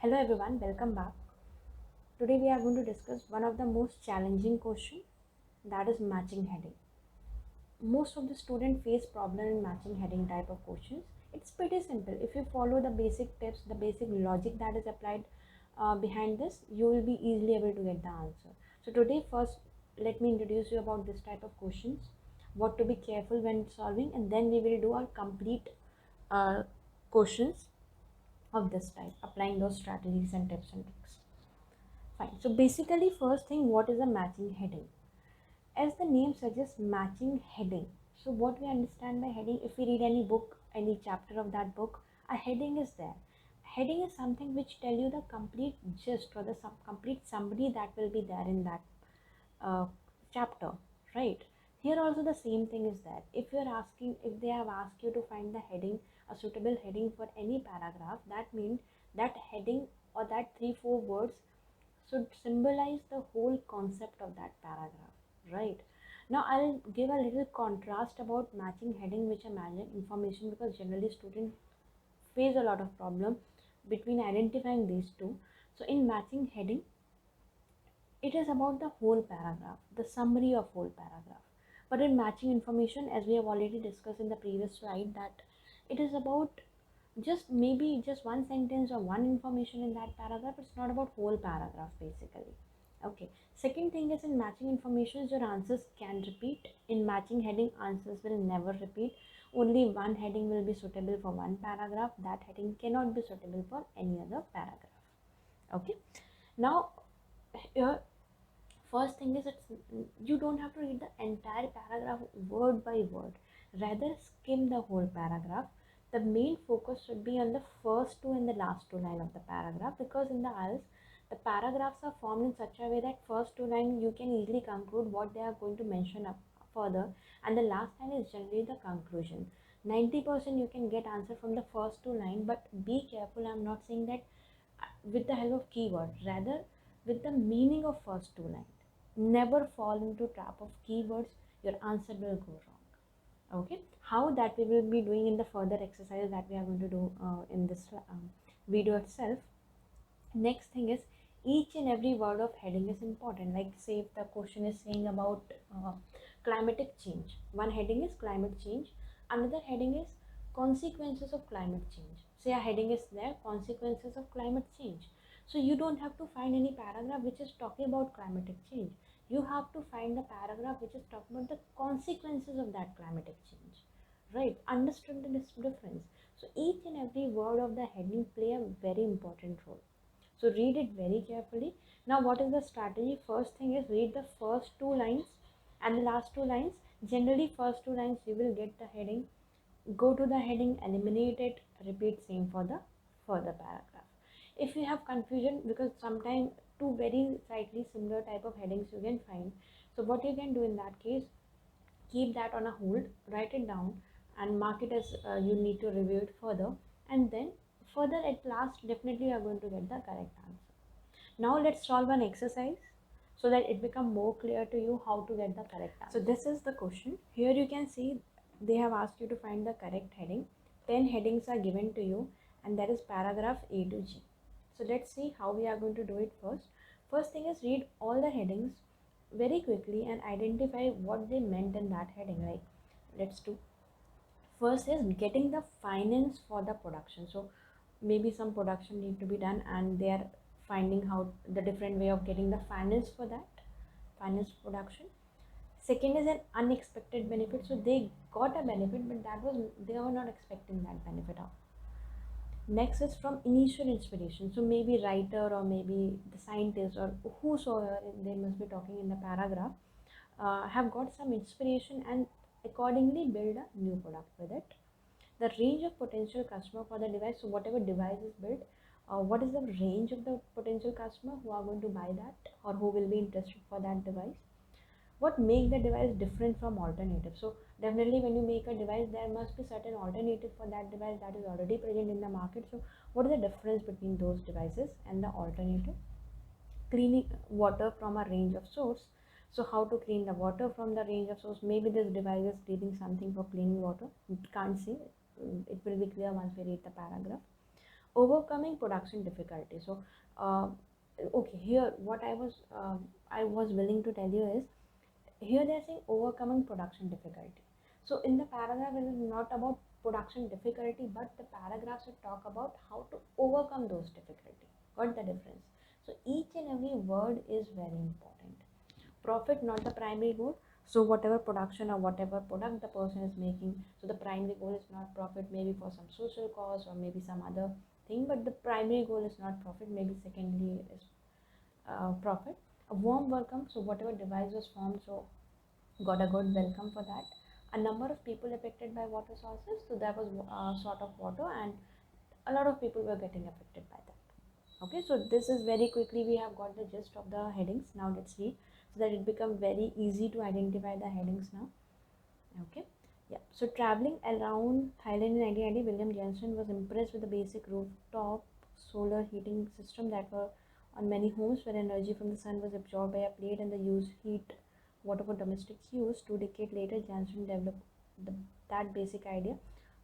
Hello everyone, welcome back. Today we are going to discuss one of the most challenging question, that is matching heading. Most of the students face problem in matching heading type of questions. It's pretty simple. If you follow the basic tips, the basic logic that is applied behind this, you will be easily able to get the answer. So today first let me introduce you about this type of questions, what to be careful when solving, and then we will do our complete uh, questions of this type, applying those strategies and tips and tricks. Fine. So basically, first thing, what is a matching heading? As the name suggests, matching heading. So what we understand by heading, if we read any book, any chapter of that book, a heading is there. Heading is something which tell you the complete gist or the complete summary that will be there in that uh, chapter, right? Here also the same thing is there. If they have asked you to find the heading, a suitable heading for any paragraph, that means that heading or that 3-4 words should symbolize the whole concept of that paragraph, right? Now I'll give a little contrast about matching heading which a matching information, because generally students face a lot of problem between identifying these two. So in matching heading, it is about the whole paragraph, the summary of whole paragraph. But in matching information, as we have already discussed in the previous slide, that it is about just maybe just one sentence or one information in that paragraph. It's not about whole paragraph basically. Okay. Second thing is, in matching information, your answers can repeat. In matching heading, answers will never repeat. Only one heading will be suitable for one paragraph. That heading cannot be suitable for any other paragraph. Okay. Now here, first thing is, you don't have to read the entire paragraph word by word. Rather, skim the whole paragraph. The main focus should be on the first two and the last two line of the paragraph, because in the IELTS, the paragraphs are formed in such a way that first two line you can easily conclude what they are going to mention up further, and the last line is generally the conclusion. 90% you can get answer from the first two line, but be careful. I'm not saying that with the help of keyword, rather with the meaning of first two lines. Never fall into trap of keywords, your answer will go wrong. Okay, how, that we will be doing in the further exercise that we are going to do in this video itself. Next thing is, each and every word of heading is important. Like say if the question is saying about climatic change, one heading is climate change, another heading is consequences of climate change. Say a heading is there, consequences of climate change. So you don't have to find any paragraph which is talking about climatic change. You have to find the paragraph which is talking about the consequences of that climatic change, right? Understand the difference. So each and every word of the heading play a very important role. So read it very carefully. Now what is the strategy? First thing is, read the first two lines and the last two lines. Generally first two lines you will get the heading. Go to the heading, eliminate it, repeat same for the further paragraph. If you have confusion, because sometimes two very slightly similar type of headings you can find. So what you can do in that case, keep that on a hold, write it down and mark it as you need to review it further, and then further at last definitely you are going to get the correct answer. Now let's solve an exercise so that it become more clear to you how to get the correct answer. So this is the question. Here you can see they have asked you to find the correct heading. 10 headings are given to you, and that is paragraph A to G. So let's see how we are going to do it first. First thing is, read all the headings very quickly and identify what they meant in that heading. Like, let's do, first is getting the finance for the production. So maybe some production need to be done and they are finding how the different way of getting the finance for that finance production. Second is an unexpected benefit. So they got a benefit, but that was, they were not expecting that benefit out. Next is from initial inspiration. So maybe writer or maybe the scientist or whosoever they must be talking in the paragraph have got some inspiration and accordingly build a new product with it. The range of potential customer for the device. So whatever device is built, what is the range of the potential customer who are going to buy that or who will be interested for that device? What make the device different from alternative? So definitely when you make a device, there must be certain alternative for that device that is already present in the market. So what is the difference between those devices and the alternative? Cleaning water from a range of source. So how to clean the water from the range of source? Maybe this device is cleaning something for cleaning water, can't say, it will be clear once we read the paragraph. overcoming production difficulty. So okay, here what I was willing to tell you is, here they're saying overcoming production difficulty. So in the paragraph it is not about production difficulty, but the paragraph should talk about how to overcome those difficulty. Got the difference? So each and every word is very important. Profit not the primary goal. So whatever production or whatever product the person is making, so the primary goal is not profit, maybe for some social cause or maybe some other thing, but the primary goal is not profit, maybe secondly is profit. A warm welcome, so whatever device was formed, so got a good welcome for that. A number of people affected by water sources, so there was sort of water, and a lot of people were getting affected by that. Okay, so this is very quickly we have got the gist of the headings. Now let's read, so that it become very easy to identify the headings now. Okay, yeah. So traveling around Thailand in 1990, William Jensen was impressed with the basic rooftop solar heating system that were on many homes, where energy from the sun was absorbed by a plate and the used heat water for domestic use. 2 decades later, Jensen developed that basic idea.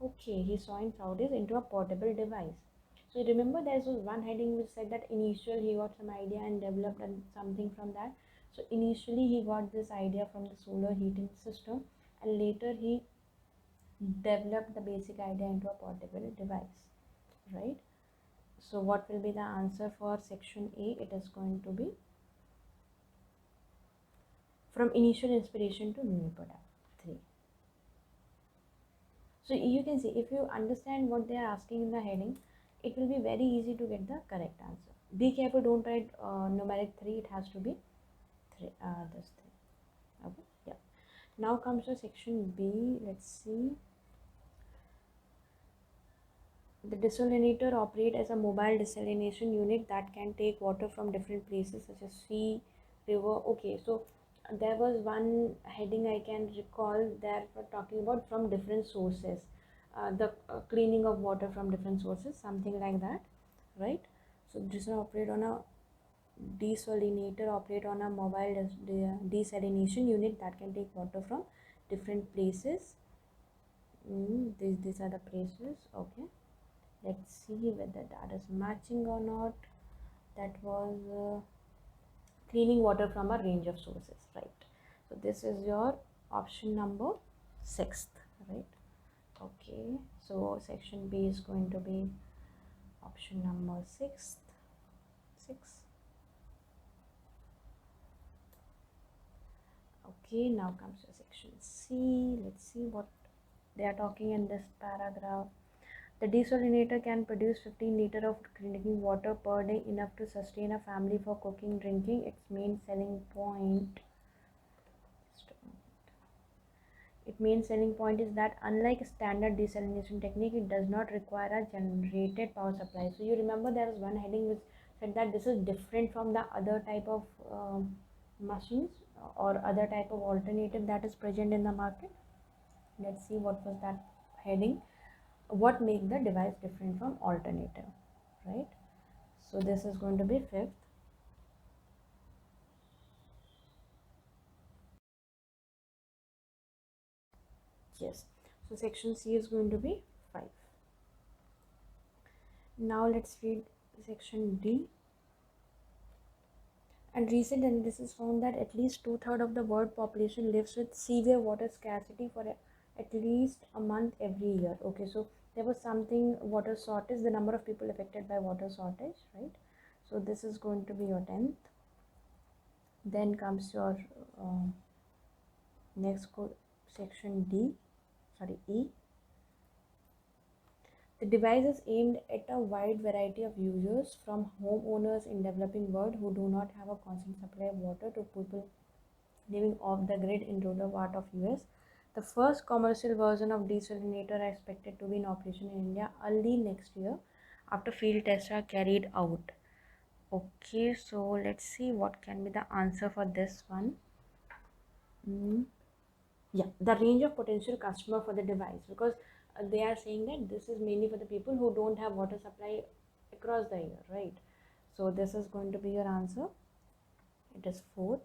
Okay, he saw in Saudis into a portable device. So remember there was one heading which said that initially he got some idea and developed something from that. So initially he got this idea from the solar heating system, and later he developed the basic idea into a portable device, right? So what will be the answer for section A? It is going to be from initial inspiration to new product 3. So you can see, if you understand what they are asking in the heading, it will be very easy to get the correct answer. Be careful, don't write numeric 3, it has to be 3, this 3. Okay, yeah. Now comes to section B. Let's see. The desalinator operate as a mobile desalination unit that can take water from different places such as sea, river. Okay, so there was one heading I can recall that were talking about from different sources, the cleaning of water from different sources, something like that, right? So this operate on a desalinator operate on a mobile desalination unit that can take water from different places. These are the places. Okay, let's see whether that is matching or not. That was cleaning water from a range of sources, right? So this is your option number 6th, right? Okay, so section B is going to be option number 6th. 6. Okay, now comes to section C. Let's see what they are talking in this paragraph. The desalinator can produce 15 liters of drinking water per day, enough to sustain a family for cooking, drinking. Its main selling point. Its main selling point is that unlike standard desalination technique, it does not require a generated power supply. So you remember there is one heading which said that this is different from the other type of machines or other type of alternative that is present in the market. Let's see what was that heading. What make the device different from alternative, right? So this is going to be 5th. Yes, so section C is going to be 5. Now let's read section D. And recent analysis found that at least 2/3 of the world population lives with severe water scarcity for at least a month every year. Okay, so there was something water shortage, the number of people affected by water shortage, right? So this is going to be your 10th. Then comes your next section D, sorry, E. The device is aimed at a wide variety of users, from homeowners in developing world who do not have a constant supply of water to people living off the grid in rural part of US. The first commercial version of desalinator are expected to be in operation in India early next year after field tests are carried out. Okay, so let's see what can be the answer for this one. Yeah, the range of potential customer for the device, because they are saying that this is mainly for the people who don't have water supply across the year, right? So this is going to be your answer. It is 4th.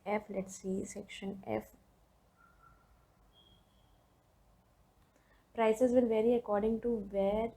F, let's see section F. Prices will vary according to where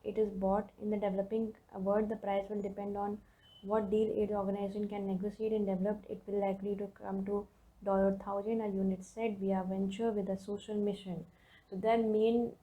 it is bought. In the developing world, the price will depend on what deal aid organization can negotiate. In developed, it will likely to come to $1,000 a unit said. We are venture with a social mission. So their main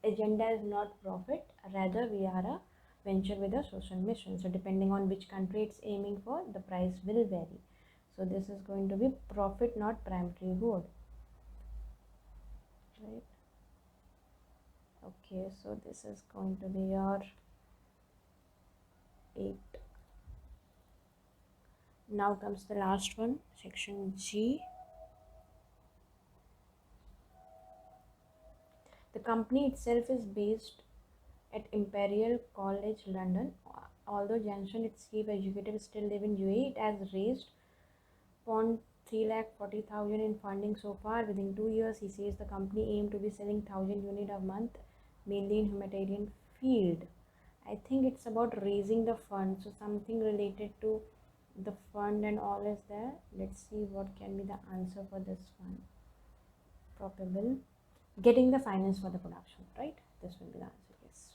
agenda is not profit, rather we are a venture with a social mission. So depending on which country it's aiming for, the price will vary. So this is going to be profit, not primary goal, right? Okay, so this is going to be your 8. Now comes the last one, section G. The company itself is based at Imperial College London. Although Janssen, its chief executive, still live in UAE, it has raised 3,40,000 in funding so far. Within 2 years, he says the company aimed to be selling 1,000 units a month, mainly in humanitarian field. I think it's about raising the fund, so something related to the fund and all is there. Let's see what can be the answer for this one. Probable getting the finance for the production, right? This will be the answer. Yes.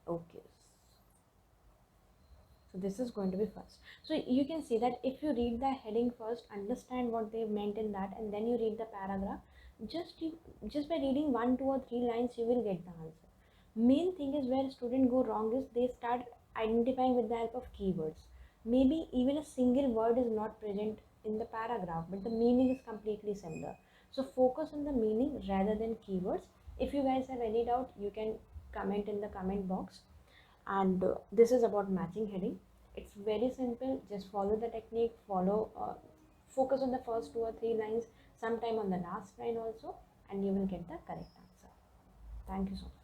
Okay, so this is going to be first. So you can see that if you read the heading first, understand what they meant in that, and then you read the paragraph, just by reading 1, 2 or 3 lines you will get the answer. Main thing is where students go wrong is they start identifying with the help of keywords. Maybe even a single word is not present in the paragraph, but the meaning is completely similar. So focus on the meaning rather than keywords. If you guys have any doubt, you can comment in the comment box. And this is about matching heading. It's very simple. Just follow the technique, focus on the first 2 or 3 lines, sometime on the last line also, and you will get the correct answer. Thank you so much.